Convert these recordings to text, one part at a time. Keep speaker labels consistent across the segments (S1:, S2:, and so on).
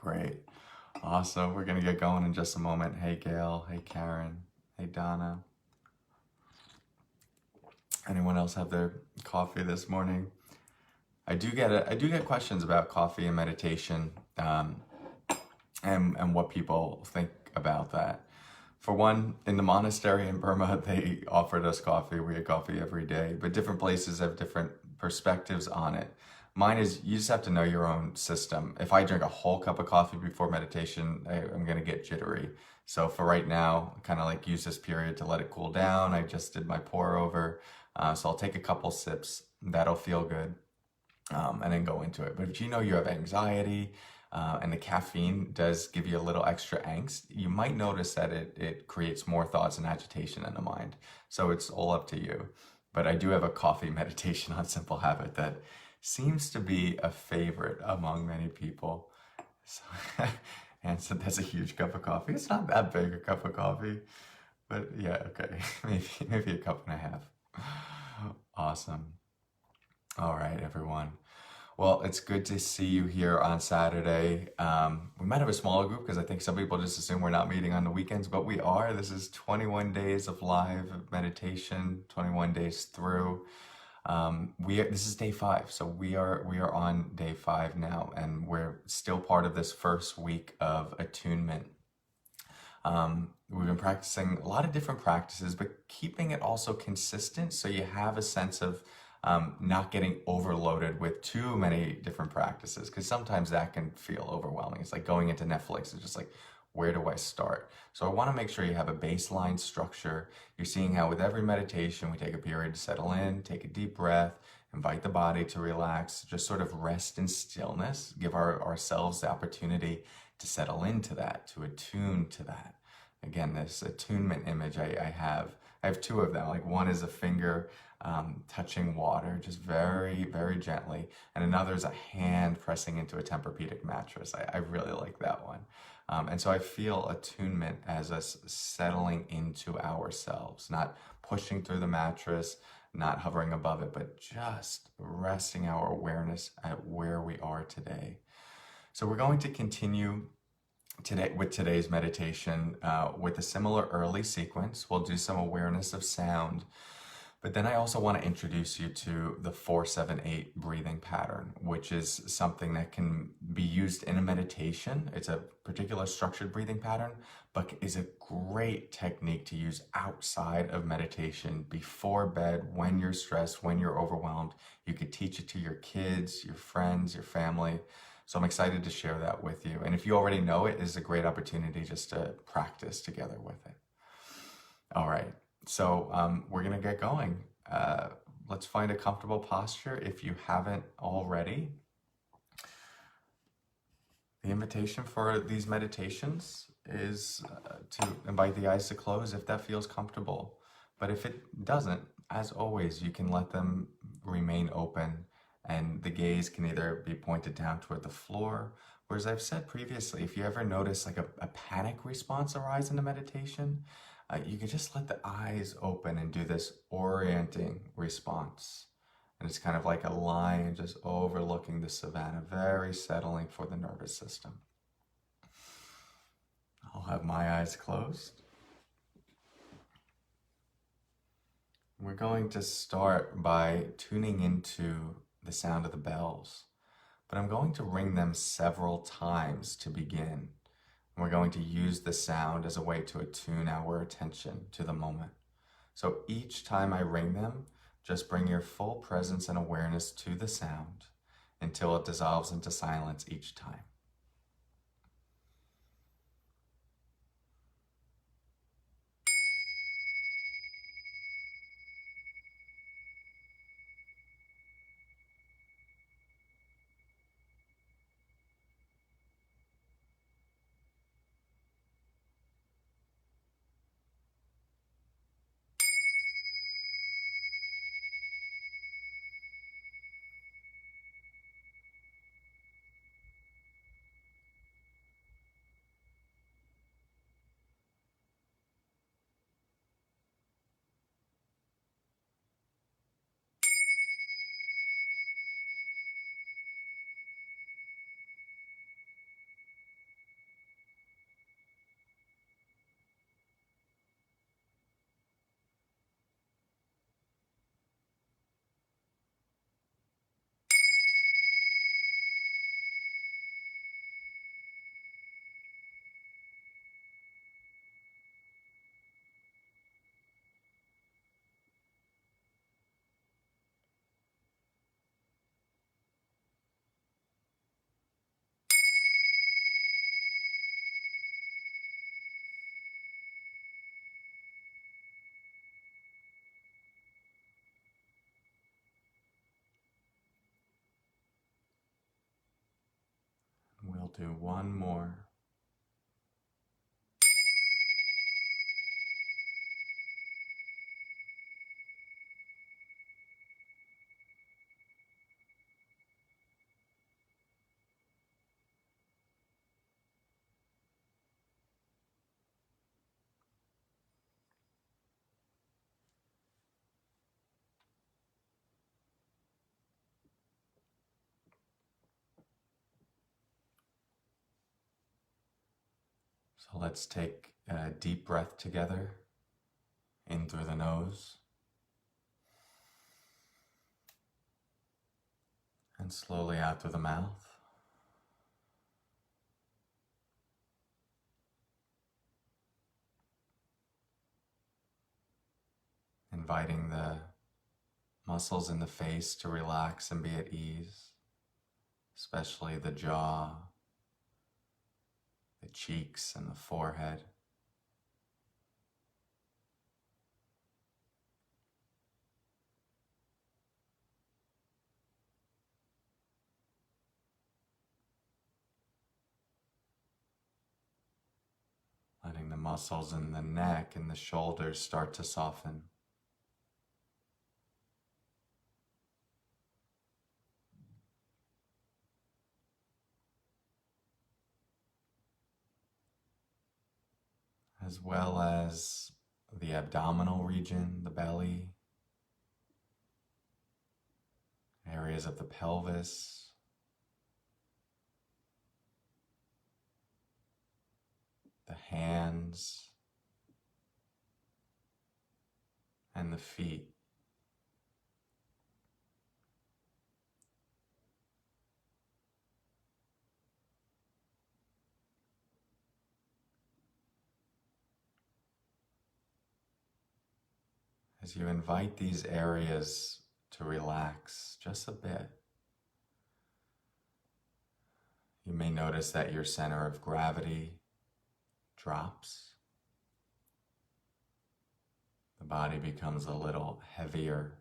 S1: Great. Awesome. We're going to get going in just a moment. Hey, Gail. Hey, Karen. Hey, Donna. Anyone else have their coffee this morning? I do get questions about coffee and meditation, and what people think about that. For one, in the monastery in Burma, they offered us coffee. We had coffee every day, but different places have different perspectives on it. Mine is you just have to know your own system. If I drink a whole cup of coffee before meditation, I'm gonna get jittery. So for right now, kind of like use this period to let it cool down. I just did my pour over, so I'll take a couple sips. That'll feel good, and then go into it. But if you know you have anxiety, and the caffeine does give you a little extra angst, you might notice that it creates more thoughts and agitation in the mind. So it's all up to you. But I do have a coffee meditation on Simple Habit that seems to be a favorite among many people. So, and so that's a huge cup of coffee. It's not that big a cup of coffee, but yeah, okay, maybe a cup and a half. Awesome. All right, everyone. Well, it's good to see you here on Saturday. We might have a smaller group because I think some people just assume we're not meeting on the weekends, but we are. This is 21 days of live meditation, 21 days through. This is day 5, so we are on day 5 now, and we're still part of this first week of attunement. We've been practicing a lot of different practices, but keeping it also consistent so you have a sense of not getting overloaded with too many different practices, because sometimes that can feel overwhelming. It's like going into Netflix. It's just like, where do I start? So I want to make sure you have a baseline structure. You're seeing how with every meditation, we take a period to settle in, take a deep breath, invite the body to relax, just sort of rest in stillness, give ourselves the opportunity to settle into that, to attune to that. Again, this attunement image I have 2 of them. Like one is a finger touching water, just very, very gently, and another is a hand pressing into a Tempur-Pedic mattress. I really like that one. And so I feel attunement as us settling into ourselves, not pushing through the mattress, not hovering above it, but just resting our awareness at where we are today. So we're going to continue today with today's meditation with a similar early sequence. We'll do some awareness of sound, but then I also want to introduce you to the 4-7-8 breathing pattern, which is something that can be used in a meditation. It's a particular structured breathing pattern, but is a great technique to use outside of meditation, before bed, when you're stressed, when you're overwhelmed. You could teach it to your kids, your friends, your family. So I'm excited to share that with you. And if you already know it, it's a great opportunity just to practice together with it. All right, so we're gonna get going. Let's find a comfortable posture if you haven't already. The invitation for these meditations is to invite the eyes to close if that feels comfortable. But if it doesn't, as always, you can let them remain open, and the gaze can either be pointed down toward the floor, or as I've said previously, if you ever notice like a panic response arise in a meditation, you can just let the eyes open and do this orienting response. And it's kind of like a lion just overlooking the savannah, very settling for the nervous system. I'll have my eyes closed. We're going to start by tuning into the sound of the bells, but I'm going to ring them several times to begin. We're going to use the sound as a way to attune our attention to the moment. So each time I ring them, just bring your full presence and awareness to the sound until it dissolves into silence each time. do one more. So let's take a deep breath together, in through the nose, and slowly out through the mouth. Inviting the muscles in the face to relax and be at ease, especially the jaw, the cheeks, and the forehead. Letting the muscles in the neck and the shoulders start to soften. As well as the abdominal region, the belly, areas of the pelvis, the hands, and the feet. As you invite these areas to relax just a bit, you may notice that your center of gravity drops. The body becomes a little heavier,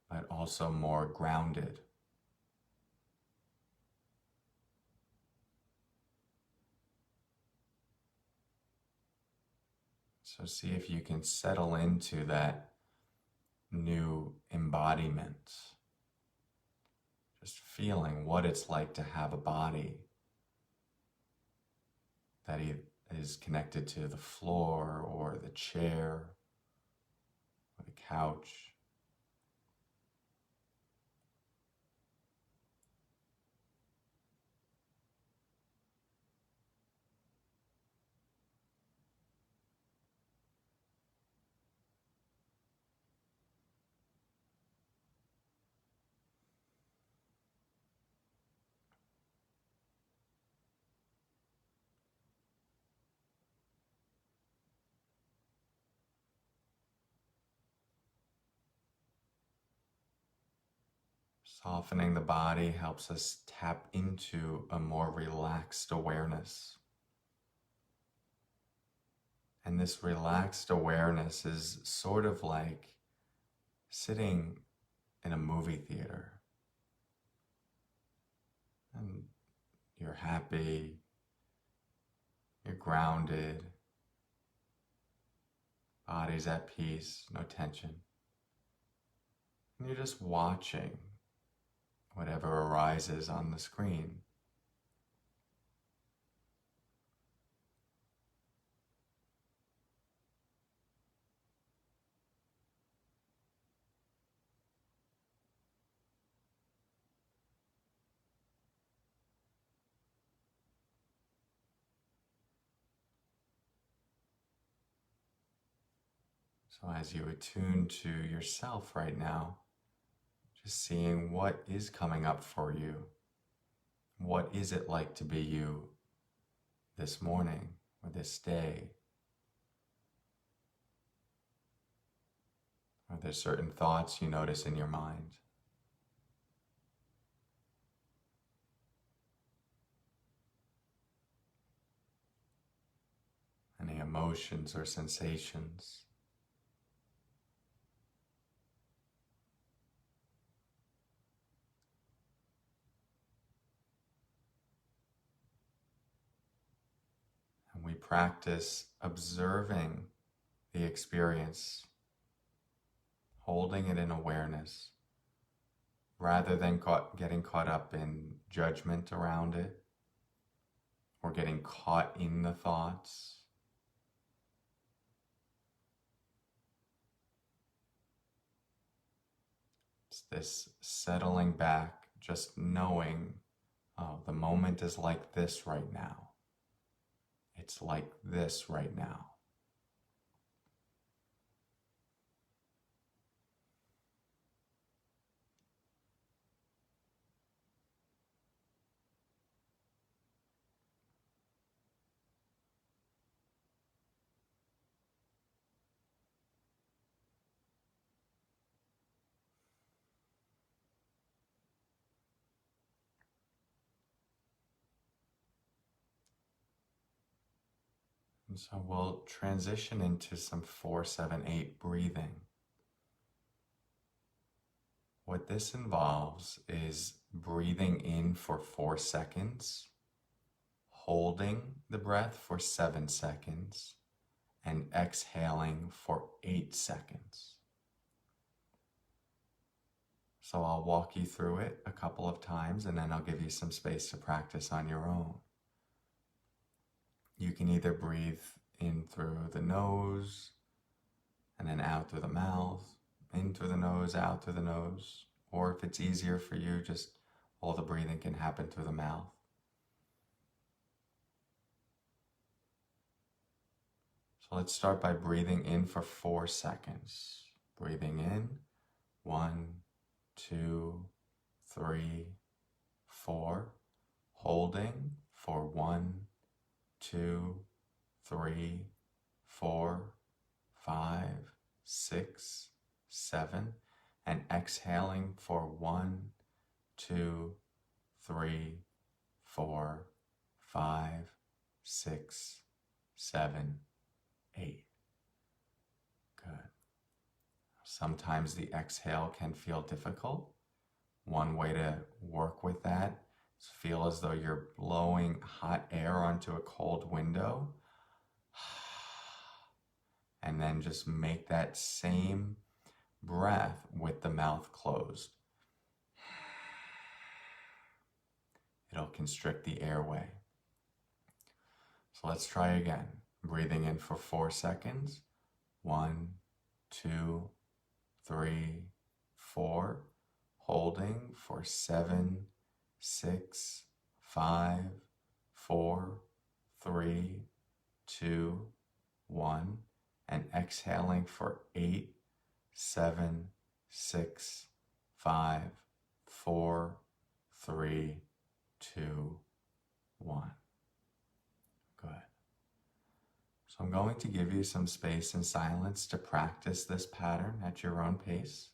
S1: but also more grounded. So see if you can settle into that new embodiment. Just feeling what it's like to have a body that is connected to the floor or the chair or the couch. Softening the body helps us tap into a more relaxed awareness. And this relaxed awareness is sort of like sitting in a movie theater. And you're happy, you're grounded, body's at peace, no tension. And you're just watching whatever arises on the screen. So as you attune to yourself right now, just seeing what is coming up for you. What is it like to be you this morning or this day? Are there certain thoughts you notice in your mind? Any emotions or sensations? practice observing the experience, holding it in awareness, rather than getting caught up in judgment around it or getting caught in the thoughts. It's this settling back, just knowing, oh, the moment is like this right now. It's like this right now. And so we'll transition into some 4-7-8 breathing. What this involves is breathing in for 4 seconds, holding the breath for 7 seconds, and exhaling for 8 seconds. So I'll walk you through it a couple of times, and then I'll give you some space to practice on your own. You can either breathe in through the nose and then out through the mouth, in through the nose, out through the nose, or if it's easier for you, just all the breathing can happen through the mouth. So let's start by breathing in for 4 seconds. Breathing in, 1, 2, 3, 4. Holding for 1, 2, 3, 4, 5, 6, 7, and exhaling for 1, 2, 3, 4, 5, 6, 7, 8. Good. Sometimes the exhale can feel difficult. One way to work with that is feel as though you're blowing hot air onto a cold window. And then just make that same breath with the mouth closed. It'll constrict the airway. So let's try again. Breathing in for 4 seconds. 1, 2, 3, 4. Holding for 7, 6, 5, 4, 3, 2, 1. And exhaling for 8, 7, 6, 5, 4, 3, 2, 1. Good. So I'm going to give you some space and silence to practice this pattern at your own pace.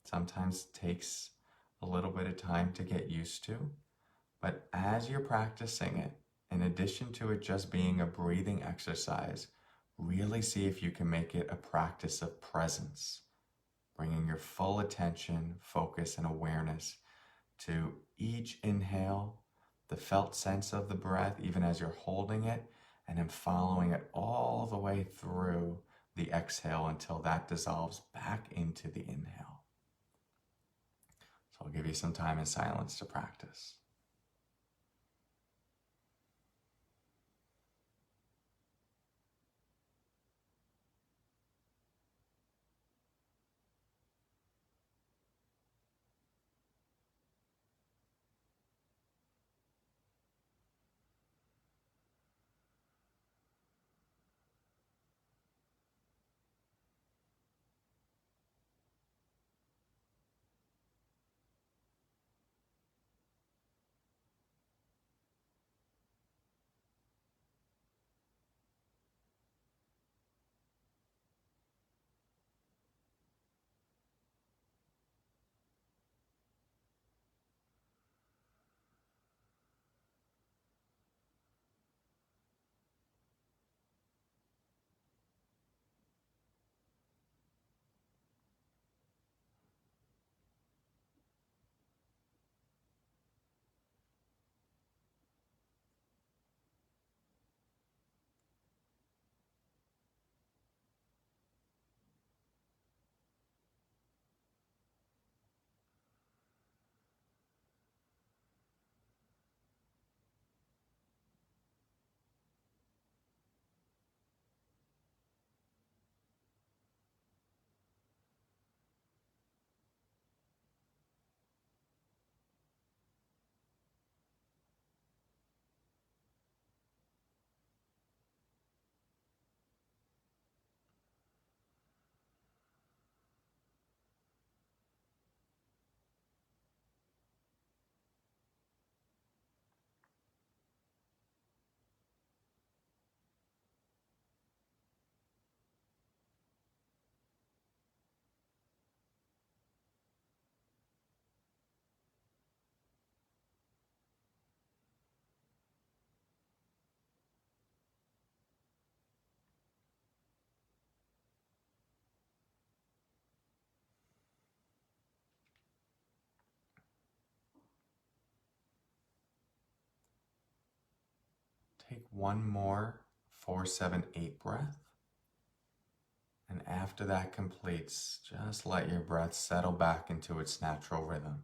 S1: Sometimes it takes a little bit of time to get used to, but as you're practicing it, in addition to it just being a breathing exercise, really see if you can make it a practice of presence, bringing your full attention, focus, and awareness to each inhale, the felt sense of the breath, even as you're holding it, and then following it all the way through the exhale until that dissolves back into the inhale. So I'll give you some time in silence to practice. take one more 4-7-8 breath. And after that completes, just let your breath settle back into its natural rhythm.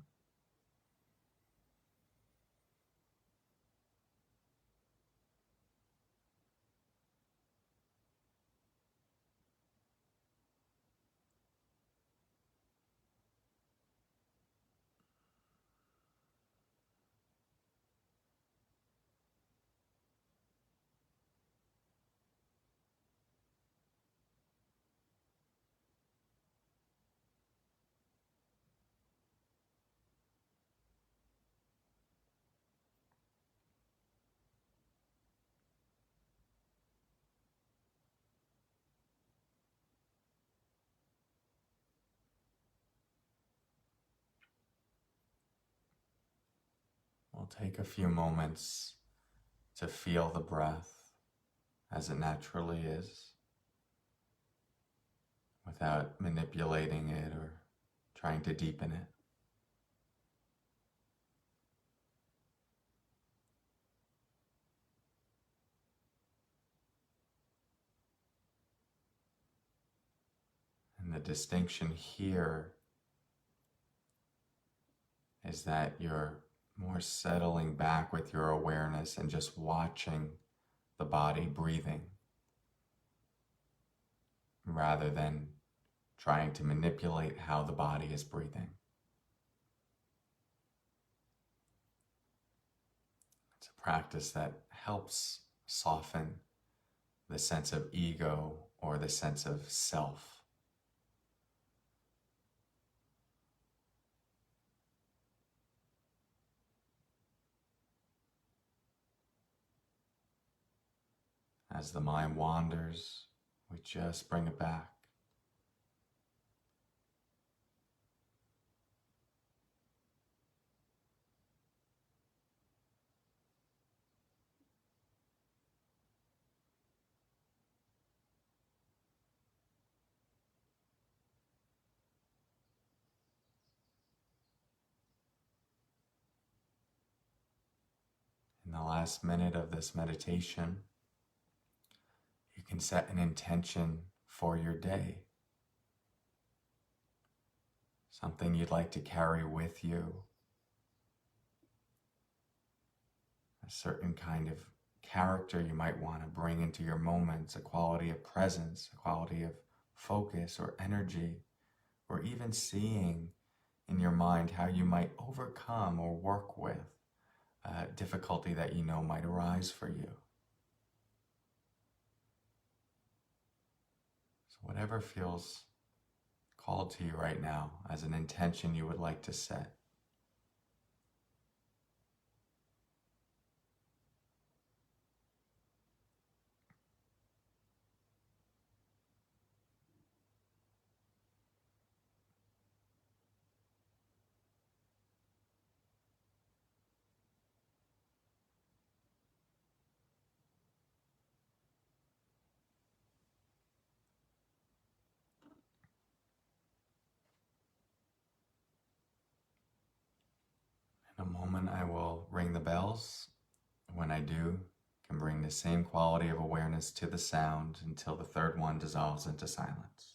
S1: We'll take a few moments to feel the breath as it naturally is, without manipulating it or trying to deepen it. And the distinction here is that you're more settling back with your awareness and just watching the body breathing, rather than trying to manipulate how the body is breathing. It's a practice that helps soften the sense of ego or the sense of self. As the mind wanders, we just bring it back. In the last minute of this meditation, you can set an intention for your day. Something you'd like to carry with you. A certain kind of character you might want to bring into your moments, a quality of presence, a quality of focus or energy, or even seeing in your mind how you might overcome or work with difficulty that you know might arise for you. So whatever feels called to you right now as an intention you would like to set. In a moment, I will ring the bells. When I do, you can bring the same quality of awareness to the sound until the third one dissolves into silence.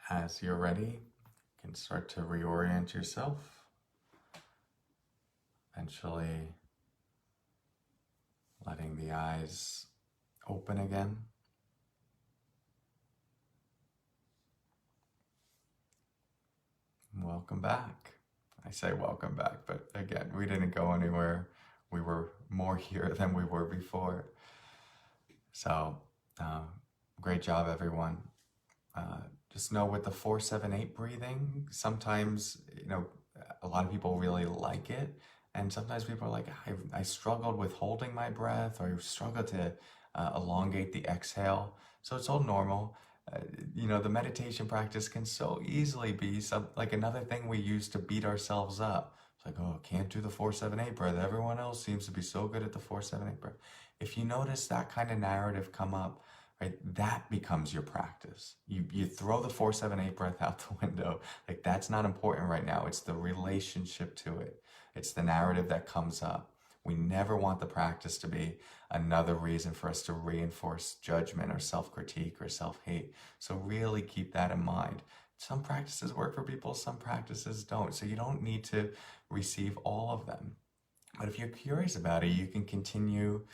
S1: As you're ready, you can start to reorient yourself. Eventually, letting the eyes open again. Welcome back. I say welcome back, but again, we didn't go anywhere. We were more here than we were before. So Uh, Great job, everyone. Uh, just know with the 4-7-8 breathing, sometimes, a lot of people really like it. And sometimes people are like, I struggled with holding my breath, or I struggled to elongate the exhale. So it's all normal. Uh, the meditation practice can so easily be like another thing we use to beat ourselves up. It's like, oh, can't do the 4-7-8 breath. Everyone else seems to be so good at the 4-7-8 breath. If you notice that kind of narrative come up, right, that becomes your practice. You throw the 4-7-8 breath out the window. Like, that's not important right now. It's the relationship to it. It's the narrative that comes up. We never want the practice to be another reason for us to reinforce judgment or self-critique or self-hate. So really keep that in mind. Some practices work for people, some practices don't. So you don't need to receive all of them. But if you're curious about it, you can continue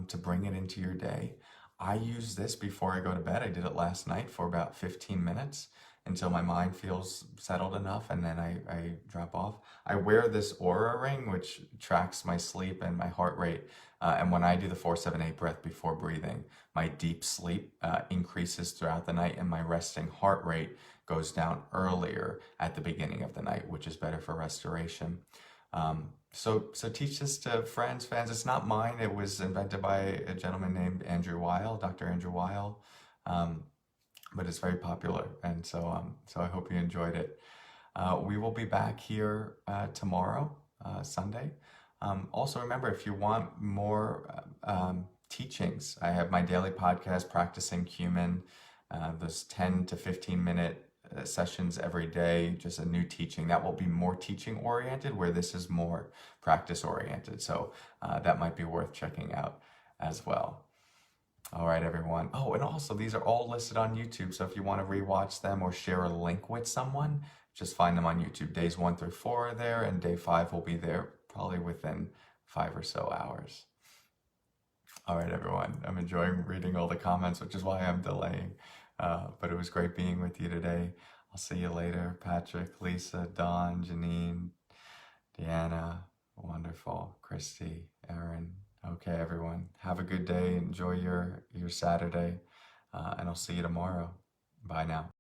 S1: to bring it into your day. I use this before I go to bed. I did it last night for about 15 minutes until my mind feels settled enough, and then I drop off. I wear this Aura ring, which tracks my sleep and my heart rate. And when I do the 4-7-8 breath before breathing, my deep sleep increases throughout the night, and my resting heart rate goes down earlier at the beginning of the night, which is better for restoration. So teach this to friends, fans. It's not mine. It was invented by a gentleman named Andrew Weil, Dr. Andrew Weil. But it's very popular, and so I hope you enjoyed it. We will be back here tomorrow, Sunday. Also, remember, if you want more teachings, I have my daily podcast, Practicing Human. Those 10 to 15 minute sessions every day, just a new teaching that will be more teaching oriented, where this is more practice oriented. So that might be worth checking out as well. All right, everyone. Oh, and also these are all listed on YouTube. So if you want to rewatch them or share a link with someone, just find them on YouTube. Days 1 through 4 are there, and day 5 will be there probably within 5 or so hours. All right, everyone. I'm enjoying reading all the comments, which is why I'm delaying. But it was great being with you today. I'll see you later. Patrick, Lisa, Dawn, Janine, Deanna, wonderful, Christy, Aaron. Okay, everyone. Have a good day. Enjoy your Saturday. And I'll see you tomorrow. Bye now.